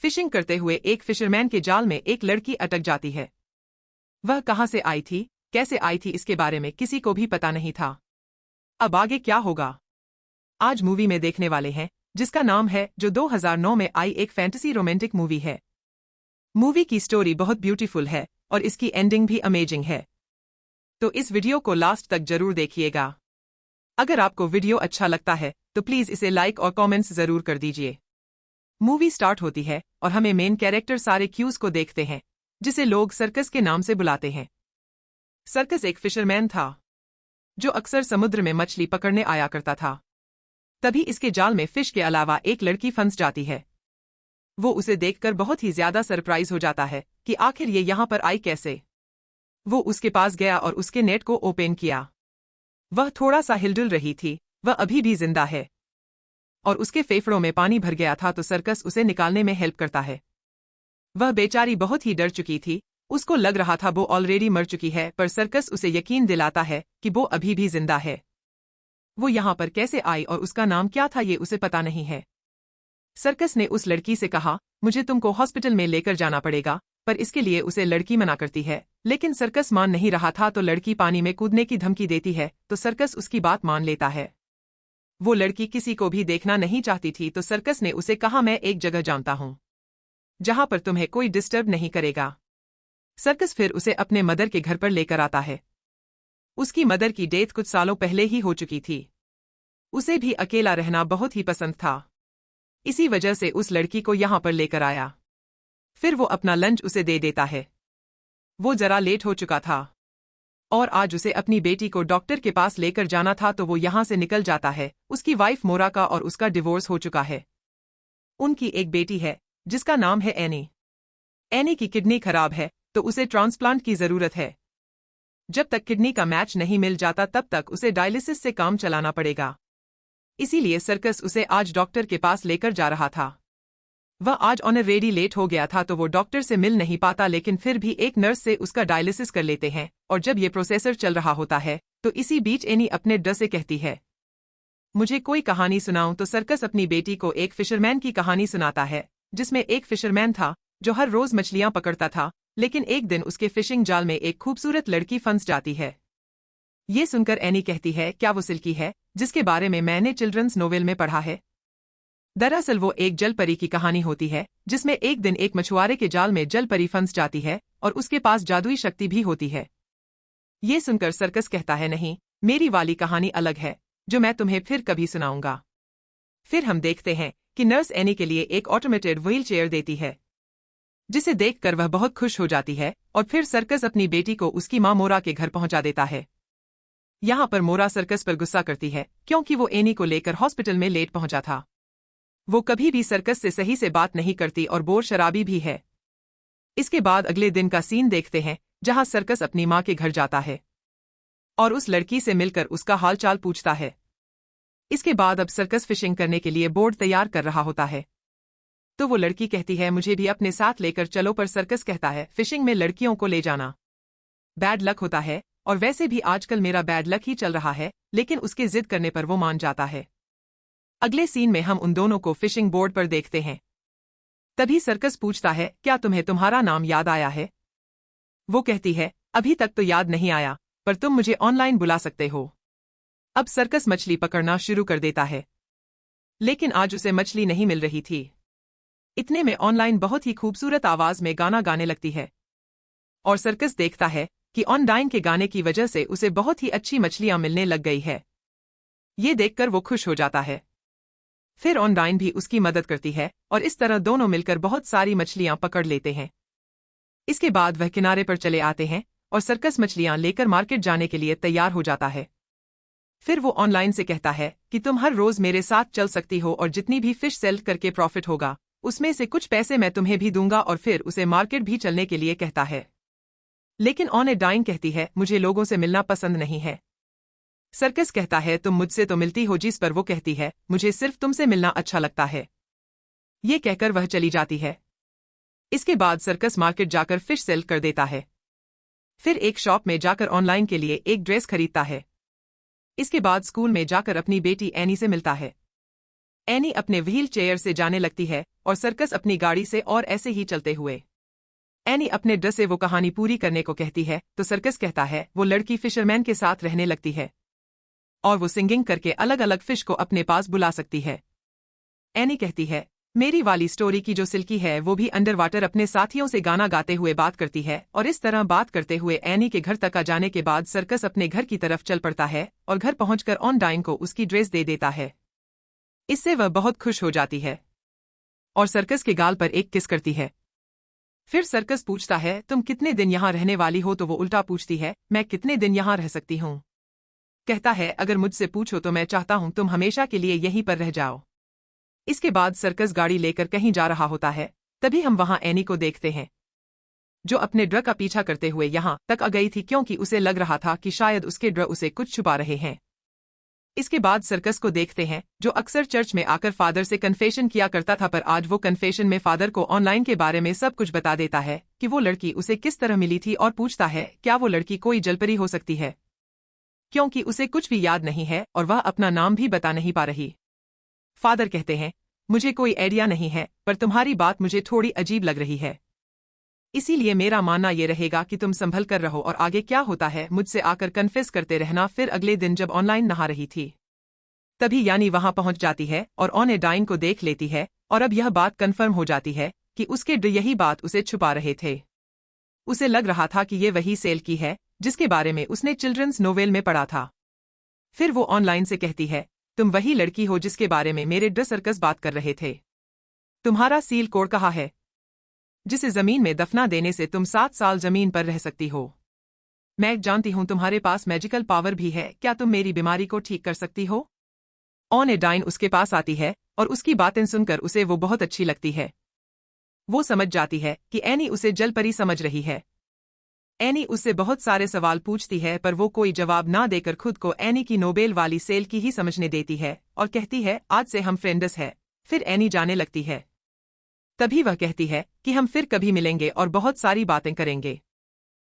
Fishing करते हुए एक फिशरमैन के जाल में एक लड़की अटक जाती है। वह कहाँ से आई थी, कैसे आई थी, इसके बारे में किसी को भी पता नहीं था। अब आगे क्या होगा, आज मूवी में देखने वाले हैं, जिसका नाम है जो 2009 में आई एक फैंटेसी रोमांटिक मूवी है। मूवी की स्टोरी बहुत ब्यूटीफुल है और इसकी एंडिंग भी अमेजिंग है। तो इस वीडियो को लास्ट तक जरूर देखिएगा। अगर आपको वीडियो अच्छा लगता है तो प्लीज इसे लाइक और कमेंट्स जरूर कर दीजिए। मूवी स्टार्ट होती है और हमें मेन कैरेक्टर सारे क्यूज को देखते हैं, जिसे लोग सर्कस के नाम से बुलाते हैं। सर्कस एक फिशरमैन था जो अक्सर समुद्र में मछली पकड़ने आया करता था। तभी इसके जाल में फिश के अलावा एक लड़की फंस जाती है। वो उसे देखकर बहुत ही ज्यादा सरप्राइज हो जाता है कि आखिर ये यहाँ पर आई कैसे। वो उसके पास गया और उसके नेट को ओपन किया। वह थोड़ा सा हिलडुल रही थी, वह अभी भी जिंदा है और उसके फेफड़ों में पानी भर गया था, तो सर्कस उसे निकालने में हेल्प करता है। वह बेचारी बहुत ही डर चुकी थी, उसको लग रहा था वो ऑलरेडी मर चुकी है, पर सर्कस उसे यकीन दिलाता है कि वो अभी भी जिंदा है। वो यहाँ पर कैसे आई और उसका नाम क्या था ये उसे पता नहीं है। सर्कस ने उस लड़की से कहा, मुझे तुमको हॉस्पिटल में लेकर जाना पड़ेगा, पर इसके लिए उसे लड़की मना करती है। लेकिन सर्कस मान नहीं रहा था, तो लड़की पानी में कूदने की धमकी देती है, तो सर्कस उसकी बात मान लेता है। वो लड़की किसी को भी देखना नहीं चाहती थी, तो सर्कस ने उसे कहा, मैं एक जगह जानता हूँ जहाँ पर तुम्हें कोई डिस्टर्ब नहीं करेगा। सर्कस फिर उसे अपने मदर के घर पर लेकर आता है। उसकी मदर की डेथ कुछ सालों पहले ही हो चुकी थी। उसे भी अकेला रहना बहुत ही पसंद था, इसी वजह से उस लड़की को यहाँ पर लेकर आया। फिर वो अपना लंच उसे दे देता है। वो जरा लेट हो चुका था और आज उसे अपनी बेटी को डॉक्टर के पास लेकर जाना था, तो वो यहाँ से निकल जाता है। उसकी वाइफ मोरा का और उसका डिवोर्स हो चुका है। उनकी एक बेटी है जिसका नाम है एनी। एनी की किडनी खराब है, तो उसे ट्रांसप्लांट की जरूरत है। जब तक किडनी का मैच नहीं मिल जाता तब तक उसे डायलिसिस से काम चलाना पड़ेगा। इसीलिए सर्कस उसे आज डॉक्टर के पास लेकर जा रहा था। वह आज ऑलरेडी लेट हो गया था, तो वो डॉक्टर से मिल नहीं पाता, लेकिन फिर भी एक नर्स से उसका डायलिसिस कर लेते हैं। और जब ये प्रोसेसर चल रहा होता है तो इसी बीच एनी अपने डर से कहती है, मुझे कोई कहानी सुनाऊं। तो सर्कस अपनी बेटी को एक फिशरमैन की कहानी सुनाता है, जिसमें एक फिशरमैन था जो हर रोज मछलियां पकड़ता था। लेकिन एक दिन उसके फिशिंग जाल में एक खूबसूरत लड़की फंस जाती है। ये सुनकर एनी कहती है, क्या वो सिल्की है जिसके बारे में मैंने चिल्ड्रंस नोवेल में पढ़ा है? दरअसल वो एक जल परी की कहानी होती है, जिसमें एक दिन एक मछुआरे के जाल में जल परी फंस जाती है और उसके पास जादुई शक्ति भी होती है। ये सुनकर सर्कस कहता है, नहीं, मेरी वाली कहानी अलग है जो मैं तुम्हें फिर कभी सुनाऊंगा। फिर हम देखते हैं कि नर्स एनी के लिए एक ऑटोमेटेड व्हील चेयर देती है, जिसे देखकर वह बहुत खुश हो जाती है। और फिर सर्कस अपनी बेटी को उसकी मां मोरा के घर पहुंचा देता है। यहाँ पर मोरा सर्कस पर गुस्सा करती है क्योंकि वो एनी को लेकर हॉस्पिटल में लेट पहुंचा था। वो कभी भी सर्कस से सही से बात नहीं करती और बोर शराबी भी है। इसके बाद अगले दिन का सीन देखते हैं, जहां सर्कस अपनी मां के घर जाता है और उस लड़की से मिलकर उसका हालचाल पूछता है। इसके बाद अब सर्कस फिशिंग करने के लिए बोर्ड तैयार कर रहा होता है, तो वो लड़की कहती है, मुझे भी अपने साथ लेकर चलो। पर सर्कस कहता है, फिशिंग में लड़कियों को ले जाना बैड लक होता है, और वैसे भी आजकल मेरा बैड लक ही चल रहा है। लेकिन उसके जिद करने पर वो मान जाता है। अगले सीन में हम उन दोनों को फिशिंग बोर्ड पर देखते हैं। तभी सर्कस पूछता है, क्या तुम्हें तुम्हारा नाम याद आया है? वो कहती है, अभी तक तो याद नहीं आया, पर तुम मुझे ऑनलाइन बुला सकते हो। अब सर्कस मछली पकड़ना शुरू कर देता है, लेकिन आज उसे मछली नहीं मिल रही थी। इतने में ऑनलाइन बहुत ही खूबसूरत आवाज में गाना गाने लगती है और सर्कस देखता है कि ऑनलाइन के गाने की वजह से उसे बहुत ही अच्छी मछलियां मिलने लग गई है। ये देखकर वो खुश हो जाता है। फिर ऑनलाइन भी उसकी मदद करती है और इस तरह दोनों मिलकर बहुत सारी मछलियां पकड़ लेते हैं। इसके बाद वह किनारे पर चले आते हैं और सर्कस मछलियां लेकर मार्केट जाने के लिए तैयार हो जाता है। फिर वो ऑनलाइन से कहता है कि तुम हर रोज मेरे साथ चल सकती हो और जितनी भी फिश सेल करके प्रॉफिट होगा उसमें से कुछ पैसे मैं तुम्हें भी दूंगा। और फिर उसे मार्केट भी चलने के लिए कहता है। लेकिन ऑनलाइन कहती है, मुझे लोगों से मिलना पसंद नहीं है। सर्कस कहता है, तुम मुझसे तो मिलती हो। जिस पर वो कहती है, मुझे सिर्फ तुमसे मिलना अच्छा लगता है। ये कहकर वह चली जाती है। इसके बाद सर्कस मार्केट जाकर फिश सेल कर देता है। फिर एक शॉप में जाकर ऑनलाइन के लिए एक ड्रेस खरीदता है। इसके बाद स्कूल में जाकर अपनी बेटी एनी से मिलता है। एनी अपने व्हील चेयर से जाने लगती है और सर्कस अपनी गाड़ी से, और ऐसे ही चलते हुए एनी अपने ड्रेस से वो कहानी पूरी करने को कहती है तो सर्कस कहता है वो लड़की फिशरमैन के साथ रहने लगती है और वो सिंगिंग करके अलग अलग फिश को अपने पास बुला सकती है। एनी कहती है मेरी वाली स्टोरी की जो सिल्की है वो भी अंडर वाटर अपने साथियों से गाना गाते हुए बात करती है, और इस तरह बात करते हुए एनी के घर तक आ जाने के बाद सर्कस अपने घर की तरफ चल पड़ता है और घर पहुंचकर ऑन डाइन को उसकी ड्रेस दे देता है। इससे वह बहुत खुश हो जाती है और सर्कस के गाल पर एक किस करती है। फिर सर्कस पूछता है तुम कितने दिन यहाँ रहने वाली हो, तो वो उल्टा पूछती है मैं कितने दिन यहाँ रह सकती हूँ। कहता है अगर मुझसे पूछो तो मैं चाहता हूँ तुम हमेशा के लिए यहीं पर रह जाओ। इसके बाद सर्कस गाड़ी लेकर कहीं जा रहा होता है, तभी हम वहां एनी को देखते हैं जो अपने ड्र का पीछा करते हुए यहां तक आ गई थी क्योंकि उसे लग रहा था कि शायद उसके ड्र उसे कुछ छुपा रहे हैं। इसके बाद सर्कस को देखते हैं जो अक्सर चर्च में आकर फादर से कन्फेशन किया करता था, पर आज वो कन्फेशन में फादर को ऑनलाइन के बारे में सब कुछ बता देता है कि वो लड़की उसे किस तरह मिली थी, और पूछता है क्या वो लड़की कोई जलपरी हो सकती है, क्योंकि उसे कुछ भी याद नहीं है और वह अपना नाम भी बता नहीं पा रही। फादर कहते हैं मुझे कोई आइडिया नहीं है, पर तुम्हारी बात मुझे थोड़ी अजीब लग रही है, इसीलिए मेरा मानना ये रहेगा कि तुम संभल कर रहो और आगे क्या होता है मुझसे आकर कन्फेस करते रहना। फिर अगले दिन जब ऑनलाइन नहा रही थी तभी यानी वहां पहुंच जाती है और ऑन ए डाइन को देख लेती है, और अब यह बात कन्फर्म हो जाती है कि उसके ड्र यही बात उसे छुपा रहे थे। उसे लग रहा था कि ये वही सेल की है जिसके बारे में उसने चिल्ड्रंस नोवेल में पढ़ा था। फिर वो ऑनलाइन से कहती है तुम वही लड़की हो जिसके बारे में मेरे ड्र सर्कस बात कर रहे थे। तुम्हारा सील कोड कहाँ है जिसे जमीन में दफना देने से तुम 7 साल जमीन पर रह सकती हो। मैं जानती हूं तुम्हारे पास मैजिकल पावर भी है, क्या तुम मेरी बीमारी को ठीक कर सकती हो। ऑन ए डाइन उसके पास आती है और उसकी बातें सुनकर उसे वो बहुत अच्छी लगती है। वो समझ जाती है कि एनी उसे जलपरी समझ रही है। एनी उससे बहुत सारे सवाल पूछती है पर वो कोई जवाब ना देकर खुद को एनी की नोबेल वाली सेल की ही समझने देती है और कहती है आज से हम फ्रेंड्स हैं। फिर एनी जाने लगती है। तभी वह कहती है कि हम फिर कभी मिलेंगे और बहुत सारी बातें करेंगे।